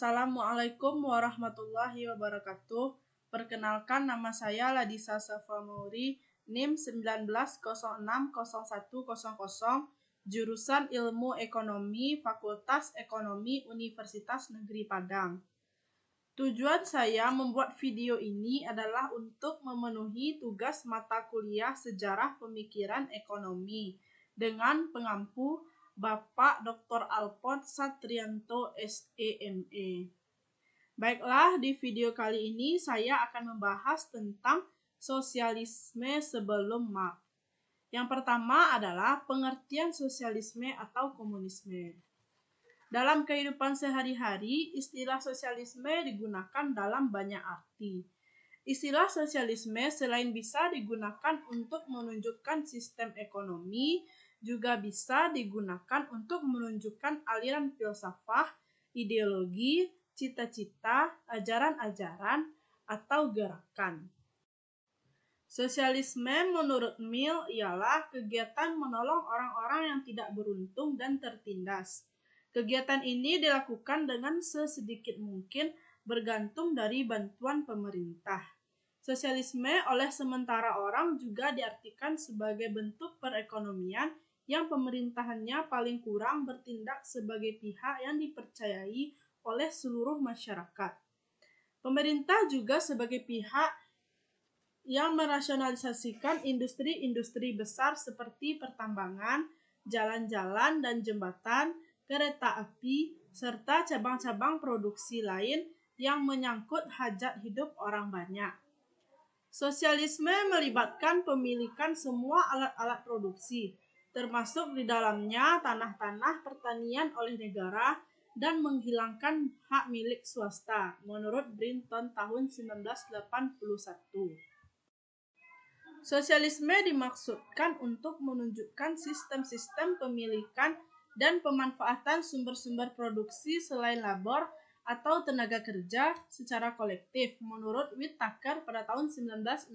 Assalamualaikum warahmatullahi wabarakatuh. Perkenalkan, nama saya Ladisa Safa Mauri, NIM 19060100, jurusan Ilmu Ekonomi, Fakultas Ekonomi Universitas Negeri Padang. Tujuan saya membuat video ini adalah untuk memenuhi tugas mata kuliah Sejarah Pemikiran Ekonomi dengan pengampu Bapak Dr. Alphonse Satrianto, SEME. Baiklah, di video kali ini saya akan membahas tentang sosialisme sebelum Marx. Yang pertama adalah pengertian sosialisme atau komunisme. Dalam kehidupan sehari-hari, istilah sosialisme digunakan dalam banyak arti. Istilah sosialisme selain bisa digunakan untuk menunjukkan sistem ekonomi, juga bisa digunakan untuk menunjukkan aliran filsafat, ideologi, cita-cita, ajaran-ajaran, atau gerakan. Sosialisme menurut Mill ialah kegiatan menolong orang-orang yang tidak beruntung dan tertindas. Kegiatan ini dilakukan dengan sesedikit mungkin bergantung dari bantuan pemerintah. Sosialisme oleh sementara orang juga diartikan sebagai bentuk perekonomian yang pemerintahannya paling kurang bertindak sebagai pihak yang dipercayai oleh seluruh masyarakat. Pemerintah juga sebagai pihak yang merasionalisasikan industri-industri besar seperti pertambangan, jalan-jalan dan jembatan, kereta api, serta cabang-cabang produksi lain yang menyangkut hajat hidup orang banyak. Sosialisme melibatkan pemilikan semua alat-alat produksi, termasuk di dalamnya tanah-tanah pertanian oleh negara, dan menghilangkan hak milik swasta, menurut Brinton tahun 1981. Sosialisme dimaksudkan untuk menunjukkan sistem-sistem pemilikan dan pemanfaatan sumber-sumber produksi selain labor atau tenaga kerja secara kolektif, menurut Whittaker pada tahun 1960.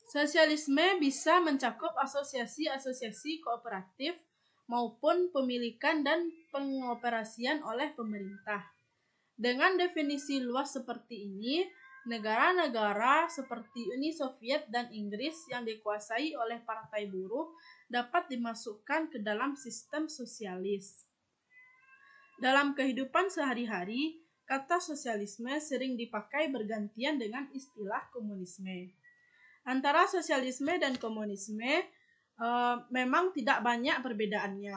Sosialisme bisa mencakup asosiasi-asosiasi kooperatif maupun pemilikan dan pengoperasian oleh pemerintah. Dengan definisi luas seperti ini, negara-negara seperti Uni Soviet dan Inggris yang dikuasai oleh partai buruh dapat dimasukkan ke dalam sistem sosialis. Dalam kehidupan sehari-hari, kata sosialisme sering dipakai bergantian dengan istilah komunisme. Antara sosialisme dan komunisme memang tidak banyak perbedaannya.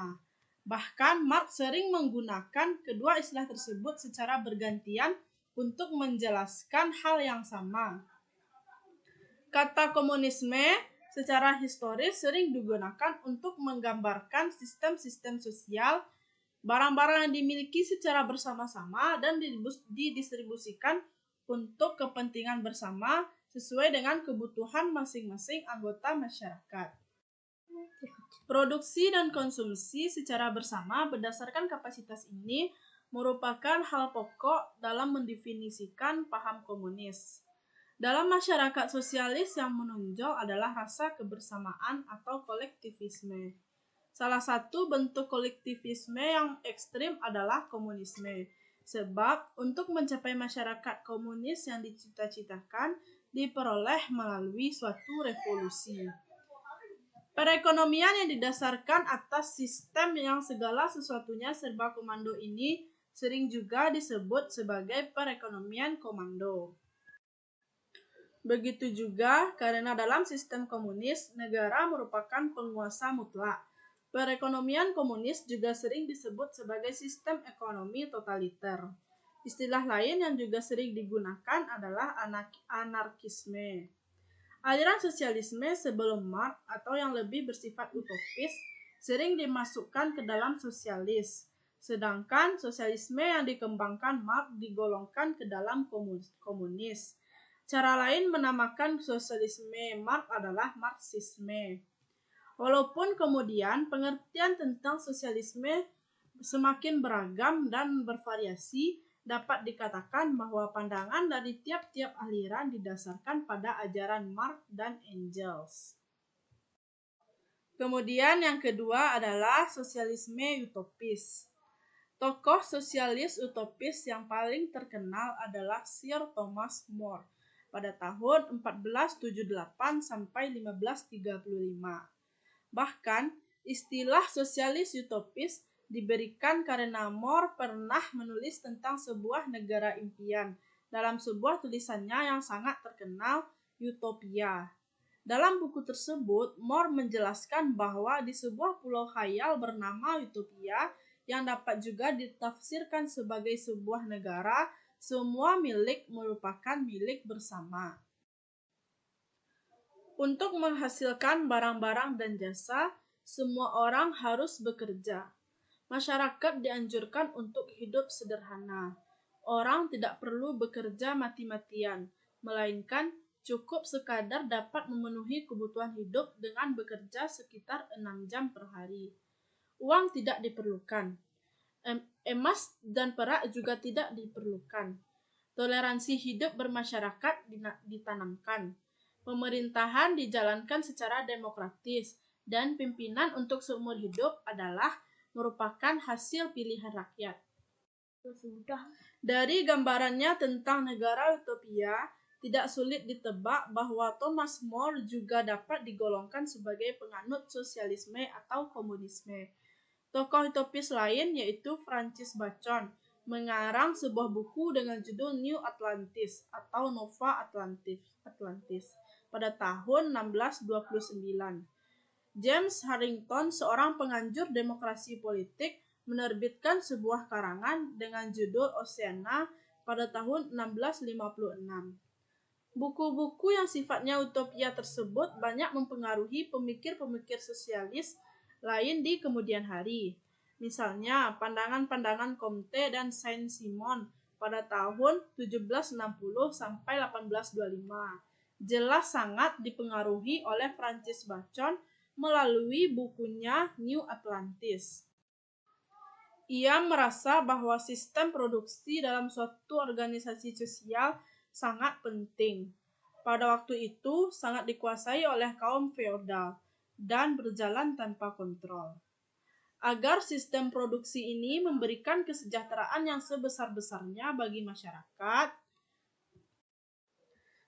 Bahkan Marx sering menggunakan kedua istilah tersebut secara bergantian untuk menjelaskan hal yang sama. Kata komunisme secara historis sering digunakan untuk menggambarkan sistem-sistem sosial, barang-barang yang dimiliki secara bersama-sama dan didistribusikan untuk kepentingan bersama sesuai dengan kebutuhan masing-masing anggota masyarakat. Produksi dan konsumsi secara bersama berdasarkan kapasitas ini merupakan hal pokok dalam mendefinisikan paham komunis. Dalam masyarakat sosialis yang menonjol adalah rasa kebersamaan atau kolektivisme. Salah satu bentuk kolektivisme yang ekstrim adalah komunisme, sebab untuk mencapai masyarakat komunis yang dicita-citakan diperoleh melalui suatu revolusi. Perekonomian yang didasarkan atas sistem yang segala sesuatunya serba komando ini sering juga disebut sebagai perekonomian komando. Begitu juga karena dalam sistem komunis, negara merupakan penguasa mutlak. Perekonomian komunis juga sering disebut sebagai sistem ekonomi totaliter. Istilah lain yang juga sering digunakan adalah anarkisme. Aliran sosialisme sebelum Marx atau yang lebih bersifat utopis sering dimasukkan ke dalam sosialis, sedangkan sosialisme yang dikembangkan Marx digolongkan ke dalam komunis. Cara lain menamakan sosialisme Marx adalah Marxisme. Walaupun kemudian pengertian tentang sosialisme semakin beragam dan bervariasi, dapat dikatakan bahwa pandangan dari tiap-tiap aliran didasarkan pada ajaran Marx dan Engels. Kemudian yang kedua adalah sosialisme utopis. Tokoh sosialis utopis yang paling terkenal adalah Sir Thomas More pada tahun 1478 sampai 1535. Bahkan, istilah sosialis utopis diberikan karena More pernah menulis tentang sebuah negara impian dalam sebuah tulisannya yang sangat terkenal, Utopia. Dalam buku tersebut, More menjelaskan bahwa di sebuah pulau khayal bernama Utopia yang dapat juga ditafsirkan sebagai sebuah negara, semua milik merupakan milik bersama. Untuk menghasilkan barang-barang dan jasa, semua orang harus bekerja. Masyarakat dianjurkan untuk hidup sederhana. Orang tidak perlu bekerja mati-matian, melainkan cukup sekadar dapat memenuhi kebutuhan hidup dengan bekerja sekitar 6 jam per hari. Uang tidak diperlukan. Emas dan perak juga tidak diperlukan. Toleransi hidup bermasyarakat ditanamkan. Pemerintahan dijalankan secara demokratis, dan pimpinan untuk seumur hidup adalah merupakan hasil pilihan rakyat. Dari gambarannya tentang negara utopia, tidak sulit ditebak bahwa Thomas More juga dapat digolongkan sebagai penganut sosialisme atau komunisme. Tokoh utopis lain yaitu Francis Bacon mengarang sebuah buku dengan judul New Atlantis atau Nova Atlantis pada tahun 1629. James Harrington, seorang penganjur demokrasi politik, menerbitkan sebuah karangan dengan judul Oceana pada tahun 1656. Buku-buku yang sifatnya utopia tersebut banyak mempengaruhi pemikir-pemikir sosialis lain di kemudian hari. Misalnya, pandangan-pandangan Comte dan Saint-Simon pada tahun 1760 sampai 1825 jelas sangat dipengaruhi oleh Francis Bacon melalui bukunya New Atlantis. Ia merasa bahwa sistem produksi dalam suatu organisasi sosial sangat penting. Pada waktu itu sangat dikuasai oleh kaum feodal dan berjalan tanpa kontrol. Agar sistem produksi ini memberikan kesejahteraan yang sebesar-besarnya bagi masyarakat,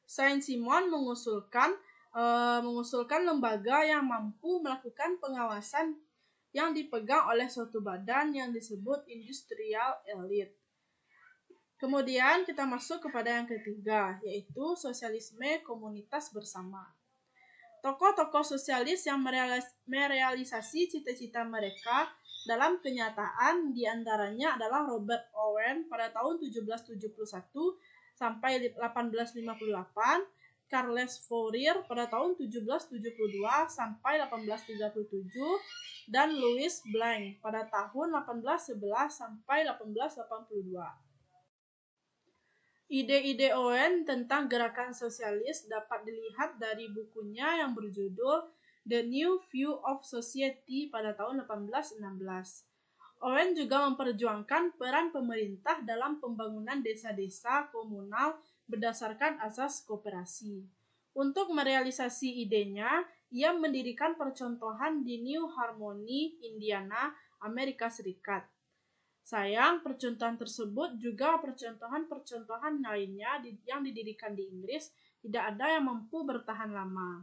Saint-Simon mengusulkan lembaga yang mampu melakukan pengawasan yang dipegang oleh suatu badan yang disebut industrial elite. Kemudian kita masuk kepada yang ketiga, yaitu sosialisme komunitas bersama. Tokoh-tokoh sosialis yang merealisasi cita-cita mereka dalam kenyataan diantaranya adalah Robert Owen pada tahun 1771 sampai 1858, Charles Fourier pada tahun 1772 sampai 1837, dan Louis Blanc pada tahun 1811 sampai 1882. Ide-ide Owen tentang gerakan sosialis dapat dilihat dari bukunya yang berjudul The New View of Society pada tahun 1816. Owen juga memperjuangkan peran pemerintah dalam pembangunan desa-desa komunal berdasarkan asas koperasi. Untuk merealisasi idenya, ia mendirikan percontohan di New Harmony, Indiana, Amerika Serikat. Sayang, percontohan tersebut juga percontohan-percontohan lainnya yang didirikan di Inggris tidak ada yang mampu bertahan lama.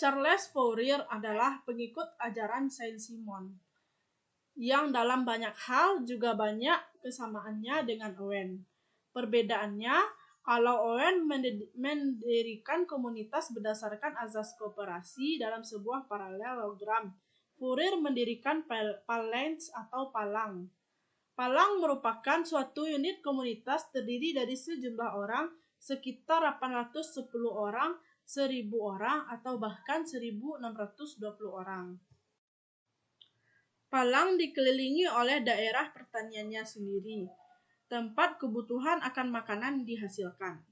Charles Fourier adalah pengikut ajaran Saint-Simon, yang dalam banyak hal juga banyak kesamaannya dengan Owen. Perbedaannya, kalau Owen mendirikan komunitas berdasarkan azas koperasi dalam sebuah paralelogram, Fourier mendirikan phalanx atau palang. Palang merupakan suatu unit komunitas terdiri dari sejumlah orang, sekitar 810 orang, 1000 orang, atau bahkan 1620 orang. Palang dikelilingi oleh daerah pertaniannya sendiri, tempat kebutuhan akan makanan dihasilkan.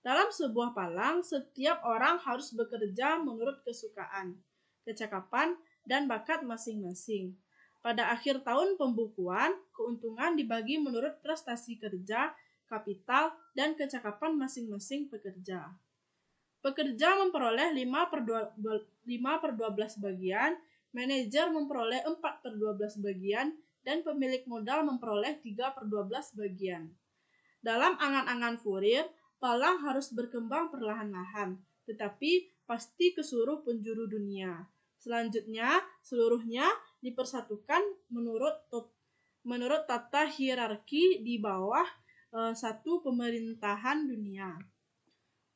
Dalam sebuah palang, setiap orang harus bekerja menurut kesukaan, kecakapan, dan bakat masing-masing. Pada akhir tahun pembukuan, keuntungan dibagi menurut prestasi kerja, kapital, dan kecakapan masing-masing pekerja. Pekerja memperoleh 5/12 bagian, manajer memperoleh 4/12 bagian, dan pemilik modal memperoleh 3/12 bagian. Dalam angan-angan Fourier, palang harus berkembang perlahan-lahan, tetapi pasti ke seluruh penjuru dunia. Selanjutnya, seluruhnya dipersatukan menurut tata hierarki di bawah satu pemerintahan dunia.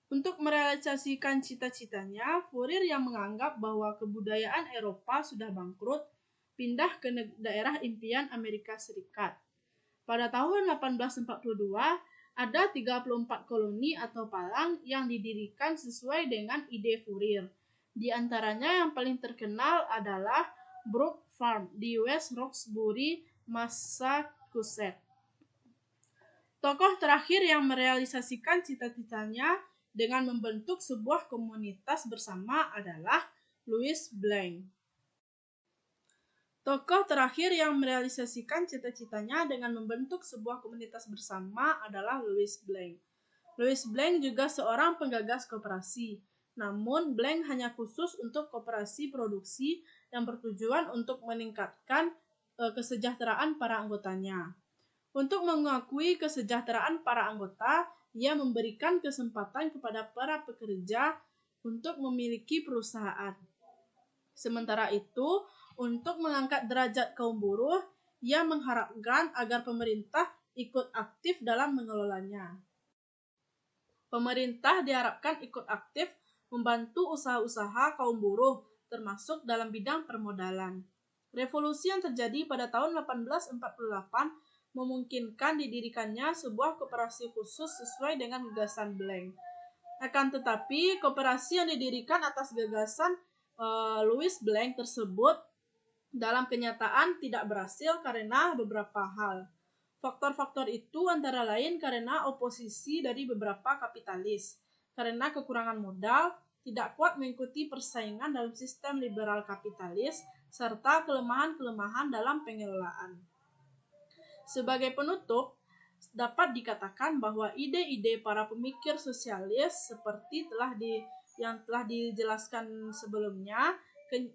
Untuk merealisasikan cita-citanya, Fourier yang menganggap bahwa kebudayaan Eropa sudah bangkrut, pindah ke daerah impian Amerika Serikat. Pada tahun 1842, ada 34 koloni atau palang yang didirikan sesuai dengan ide Fourier. Di antaranya yang paling terkenal adalah Brook Farm di West Roxbury, Massachusetts. Tokoh terakhir yang merealisasikan cita-citanya dengan membentuk sebuah komunitas bersama adalah Louis Blanc. Tokoh terakhir yang merealisasikan cita-citanya dengan membentuk sebuah komunitas bersama adalah Louis Blanc. Louis Blanc juga seorang penggagas koperasi. Namun, Blanc hanya khusus untuk koperasi produksi yang bertujuan untuk meningkatkan kesejahteraan para anggotanya. Untuk mengakui kesejahteraan para anggota, ia memberikan kesempatan kepada para pekerja untuk memiliki perusahaan. Sementara itu, untuk mengangkat derajat kaum buruh, ia mengharapkan agar pemerintah ikut aktif dalam mengelolanya. Pemerintah diharapkan ikut aktif membantu usaha-usaha kaum buruh, termasuk dalam bidang permodalan. Revolusi yang terjadi pada tahun 1848 memungkinkan didirikannya sebuah koperasi khusus sesuai dengan gagasan Blanc. Akan tetapi, koperasi yang didirikan atas gagasan Louis Blanc tersebut dalam kenyataan tidak berhasil karena beberapa hal. Faktor-faktor itu antara lain karena oposisi dari beberapa kapitalis, karena kekurangan modal, tidak kuat mengikuti persaingan dalam sistem liberal kapitalis, serta kelemahan-kelemahan dalam pengelolaan. Sebagai penutup, dapat dikatakan bahwa ide-ide para pemikir sosialis seperti yang telah dijelaskan sebelumnya,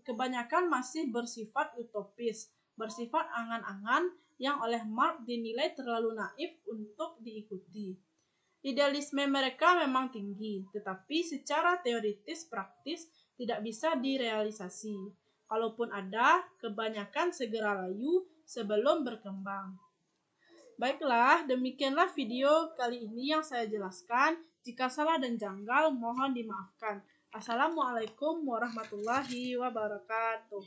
kebanyakan masih bersifat utopis, bersifat angan-angan yang oleh Marx dinilai terlalu naif untuk diikuti. Idealisme mereka memang tinggi, tetapi secara teoritis praktis tidak bisa direalisasi. Kalaupun ada, kebanyakan segera layu sebelum berkembang. Baiklah, demikianlah video kali ini yang saya jelaskan. Jika salah dan janggal, mohon dimaafkan. Assalamualaikum warahmatullahi wabarakatuh.